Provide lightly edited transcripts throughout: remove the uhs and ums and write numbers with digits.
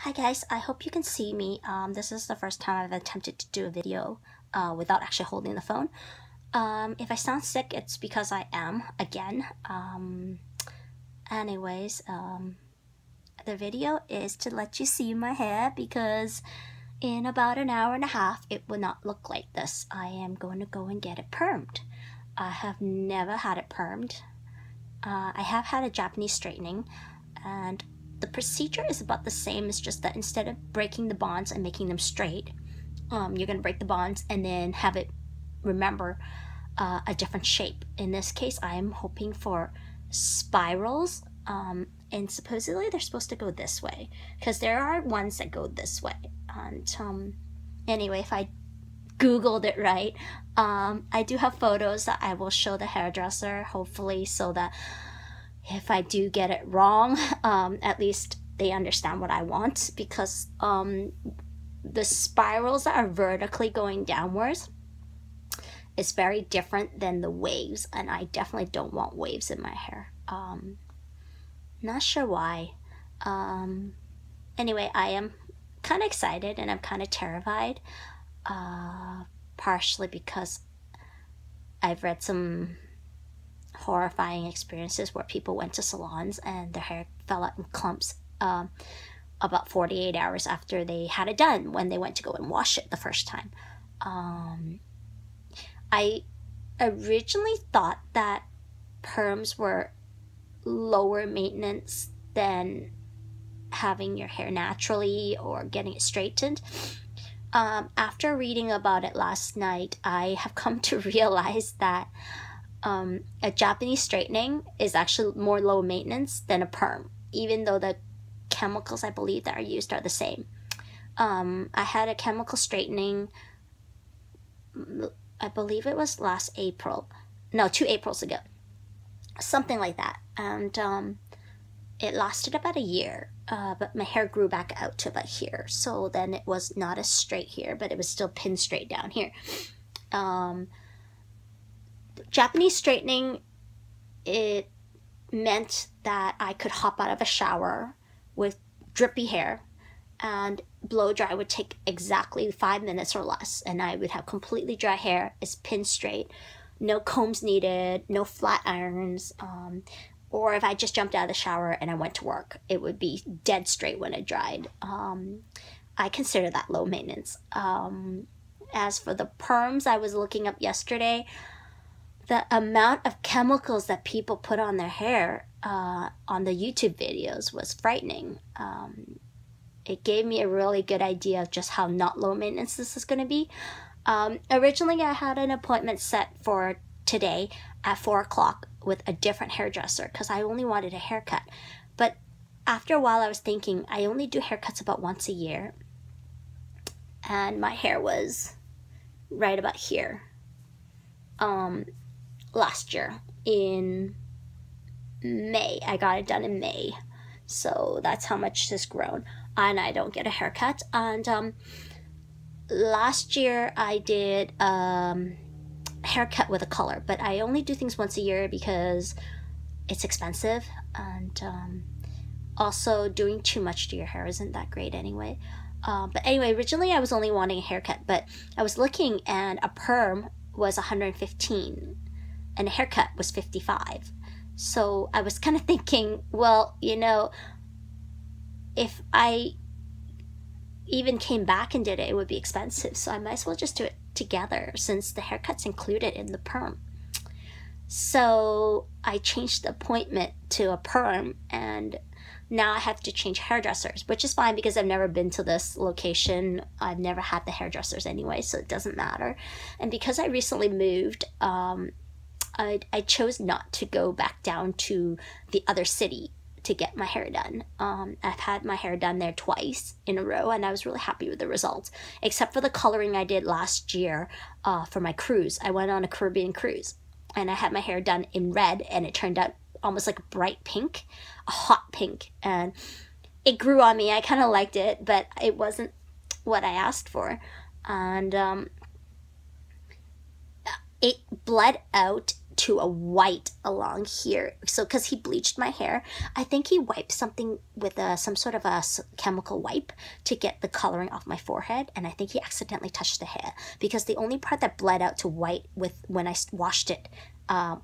Hi guys, I hope you can see me. This is the first time I've attempted to do a video without actually holding the phone. If I sound sick, it's because I am, again. Anyways, the video is to let you see my hair because in about an hour and a half, it will not look like this. I am going to go and get it permed. I have never had it permed. I have had a Japanese straightening, and the procedure is about the same. It's just that instead of breaking the bonds and making them straight, you're going to break the bonds and then have it remember a different shape. In this case, I am hoping for spirals, and supposedly they're supposed to go this way because there are ones that go this way. And anyway, if I Googled it right, I do have photos that I will show the hairdresser, hopefully, so that if I do get it wrong, at least they understand what I want, because the spirals that are vertically going downwards is very different than the waves, and I definitely don't want waves in my hair. Not sure why. Anyway, I am kind of excited and I'm kind of terrified, partially because I've read some horrifying experiences where people went to salons and their hair fell out in clumps about 48 hours after they had it done, when they went to go and wash it the first time. I originally thought that perms were lower maintenance than having your hair naturally or getting it straightened. After reading about it last night, I have come to realize that a Japanese straightening is actually more low maintenance than a perm, even though the chemicals I believe that are used are the same. I had a chemical straightening, I believe it was last April, no, 2 Aprils ago, something like that, and it lasted about a year, but my hair grew back out to about here, so then it was not as straight here, but it was still pin straight down here. Japanese straightening, it meant that I could hop out of a shower with drippy hair, and blow dry would take exactly 5 minutes or less, and I would have completely dry hair. It's pin straight, no combs needed, no flat irons, or if I just jumped out of the shower and I went to work, it would be dead straight when it dried. I consider that low maintenance. As for the perms I was looking up yesterday, the amount of chemicals that people put on their hair on the YouTube videos was frightening. It gave me a really good idea of just how not low maintenance this is going to be. Originally, I had an appointment set for today at 4 o'clock with a different hairdresser because I only wanted a haircut. But after a while, I was thinking I only do haircuts about once a year. And my hair was right about here. Last year in May. I got it done in May, so that's how much has grown, and I don't get a haircut. And last year I did haircut with a color, but I only do things once a year because it's expensive, and also doing too much to your hair isn't that great anyway. But anyway, originally I was only wanting a haircut, but I was looking and a perm was 115 and a haircut was 55. So I was kind of thinking, well, you know, if I even came back and did it, it would be expensive. So I might as well just do it together since the haircut's included in the perm. So I changed the appointment to a perm, and now I have to change hairdressers, which is fine because I've never been to this location. I've never had the hairdressers anyway, so it doesn't matter. And because I recently moved, I chose not to go back down to the other city to get my hair done. I've had my hair done there twice in a row, and I was really happy with the results, except for the coloring I did last year for my cruise. I went on a Caribbean cruise, and I had my hair done in red, and it turned out almost like a bright pink, a hot pink, and it grew on me. I kind of liked it, but it wasn't what I asked for, and it bled out to a white along here. So because he bleached my hair, I think he wiped something with some sort of a chemical wipe to get the coloring off my forehead, and I think he accidentally touched the hair, because the only part that bled out to white with when I washed it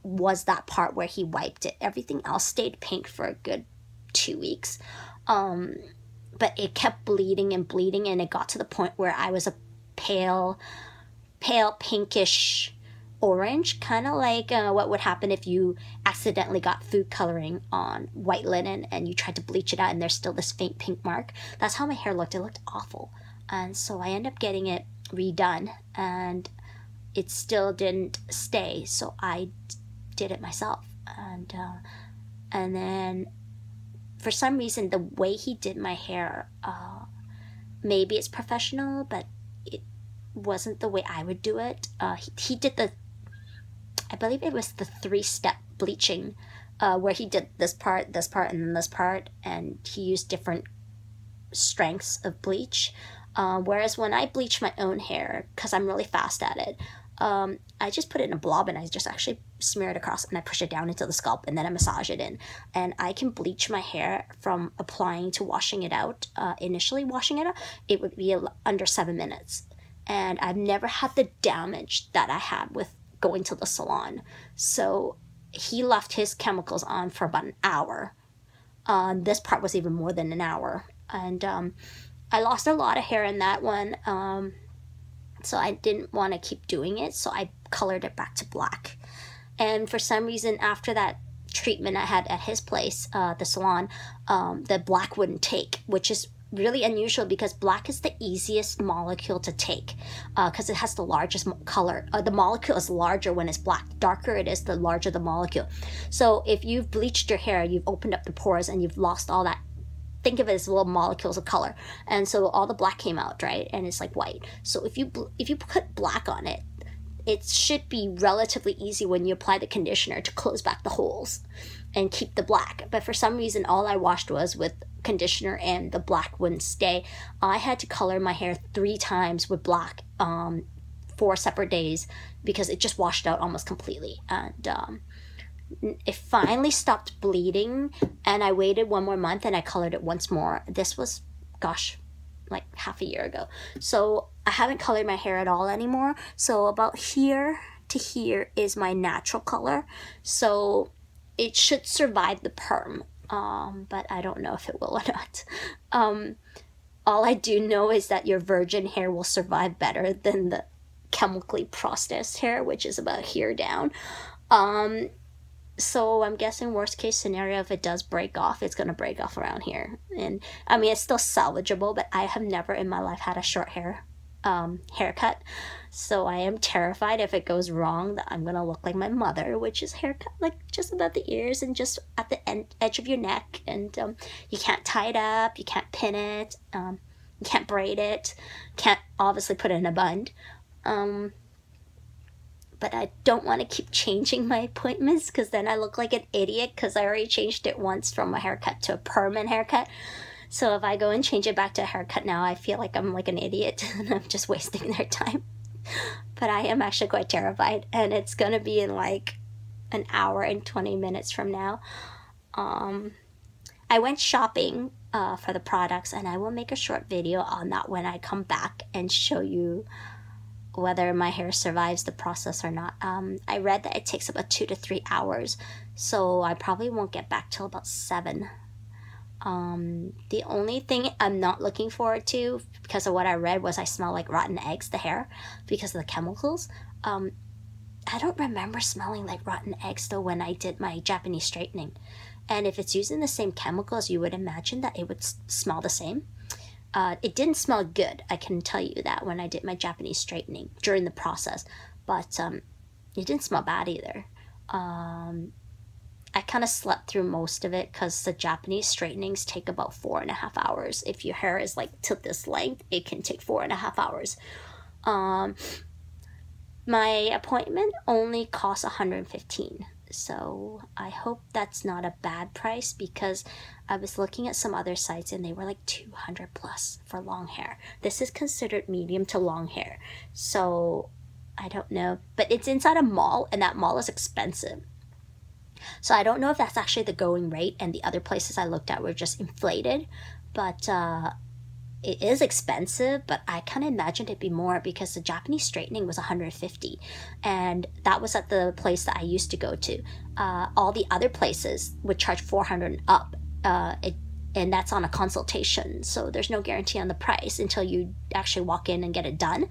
was that part where he wiped it. Everything else stayed pink for a good 2 weeks. But it kept bleeding and bleeding, and it got to the point where I was a pale pinkish orange, kind of like what would happen if you accidentally got food coloring on white linen and you tried to bleach it out and there's still this faint pink mark. That's how my hair looked. It looked awful. And so I ended up getting it redone, and it still didn't stay, so I did it myself. And then for some reason, the way he did my hair, maybe it's professional, but it wasn't the way I would do it. He did I believe it was the 3-step bleaching, where he did this part, and then this part, and he used different strengths of bleach. Whereas when I bleach my own hair, because I'm really fast at it, I just put it in a blob and I just actually smear it across and I push it down into the scalp and then I massage it in. And I can bleach my hair from applying to washing it out. Initially washing it out, it would be under 7 minutes. And I've never had the damage that I had with going to the salon. So he left his chemicals on for about an hour. This part was even more than an hour. And I lost a lot of hair in that one. So I didn't want to keep doing it, so I colored it back to black. And for some reason, after that treatment I had at his place, the salon, the black wouldn't take, which is really unusual because black is the easiest molecule to take, because it has the largest color. The molecule is larger when it's black. The darker it is, the larger the molecule. So if you've bleached your hair, you've opened up the pores and you've lost all that. Think of it as little molecules of color, and so all the black came out, right? And it's like white. So if you put black on it, it should be relatively easy when you apply the conditioner to close back the holes and keep the black. But for some reason, all I washed was with conditioner and the black wouldn't stay. I had to color my hair 3 times with black, 4 separate days, because it just washed out almost completely. And it finally stopped bleeding, and I waited 1 more month and I colored it once more. This was, gosh, like half a year ago. So I haven't colored my hair at all anymore. So about here to here is my natural color. So it should survive the perm, but I don't know if it will or not. All I do know is that your virgin hair will survive better than the chemically processed hair, which is about here down. So I'm guessing worst case scenario, if it does break off, it's going to break off around here. And I mean, it's still salvageable, but I have never in my life had a short haircut. So I am terrified if it goes wrong that I'm going to look like my mother, which is haircut like just above the ears and just at the edge of your neck. And you can't tie it up, you can't pin it, you can't braid it, can't obviously put it in a bun. But I don't want to keep changing my appointments, because then I look like an idiot, because I already changed it once from a haircut to a permanent haircut. So if I go and change it back to a haircut now, I feel like I'm like an idiot and I'm just wasting their time. But I am actually quite terrified, and it's going to be in like an hour and 20 minutes from now. I went shopping for the products, and I will make a short video on that when I come back and show you whether my hair survives the process or not. I read that it takes about 2 to 3 hours, so I probably won't get back till about 7. The only thing I'm not looking forward to, because of what I read, was I smell like rotten eggs, the hair, because of the chemicals. I don't remember smelling like rotten eggs though when I did my Japanese straightening. And if it's using the same chemicals, you would imagine that it would smell the same. It didn't smell good, I can tell you that, when I did my Japanese straightening during the process. But it didn't smell bad either. I kind of slept through most of it, because the Japanese straightenings take about 4.5 hours. If your hair is like to this length, it can take 4.5 hours. My appointment only costs $115. So I hope that's not a bad price, because I was looking at some other sites and they were like $200 plus for long hair. This is considered medium to long hair. So I don't know, but it's inside a mall, and that mall is expensive. So I don't know if that's actually the going rate, and the other places I looked at were just inflated, but it is expensive, but I kind of imagined it'd be more because the Japanese straightening was 150, and that was at the place that I used to go to. All the other places would charge 400 and up, and that's on a consultation, so there's no guarantee on the price until you actually walk in and get it done,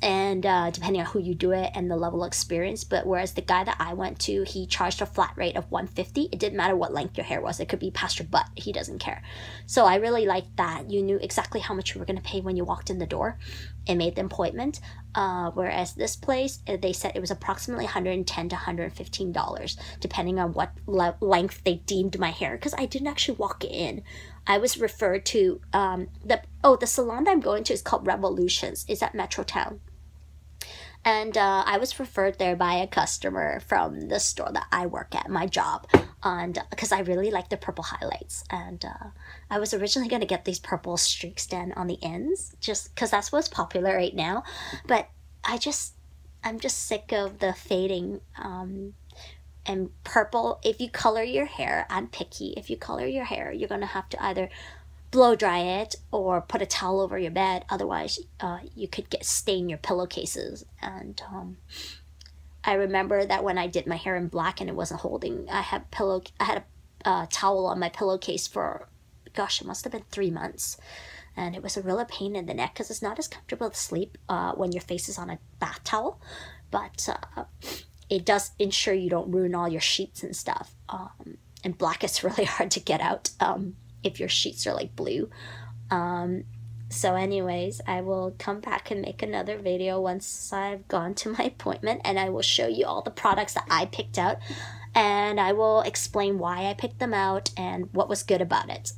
and depending on who you do it and the level of experience. But whereas the guy that I went to, he charged a flat rate of 150. It didn't matter what length your hair was. It could be past your butt. He doesn't care. So I really liked that. You knew exactly how much you were going to pay when you walked in the door and made the appointment. Whereas this place, they said it was approximately $110 to $115, depending on what length they deemed my hair, because I didn't actually walk in. I was referred to the salon that I'm going to is called Revolutions. It's at Metrotown. And I was referred there by a customer from the store that I work at, my job, and because I really like the purple highlights. And I was originally going to get these purple streaks done on the ends, just because that's what's popular right now. But I'm just sick of the fading. And purple, if you color your hair, I'm picky. If you color your hair, you're going to have to either blow dry it or put a towel over your bed. Otherwise, you could stain your pillowcases. And I remember that when I did my hair in black and it wasn't holding, I had a towel on my pillowcase for, gosh, it must have been 3 months. And it was a real pain in the neck because it's not as comfortable to sleep when your face is on a bath towel. But it does ensure you don't ruin all your sheets and stuff. And black is really hard to get out if your sheets are like blue. So anyways, I will come back and make another video once I've gone to my appointment, and I will show you all the products that I picked out, and I will explain why I picked them out and what was good about it.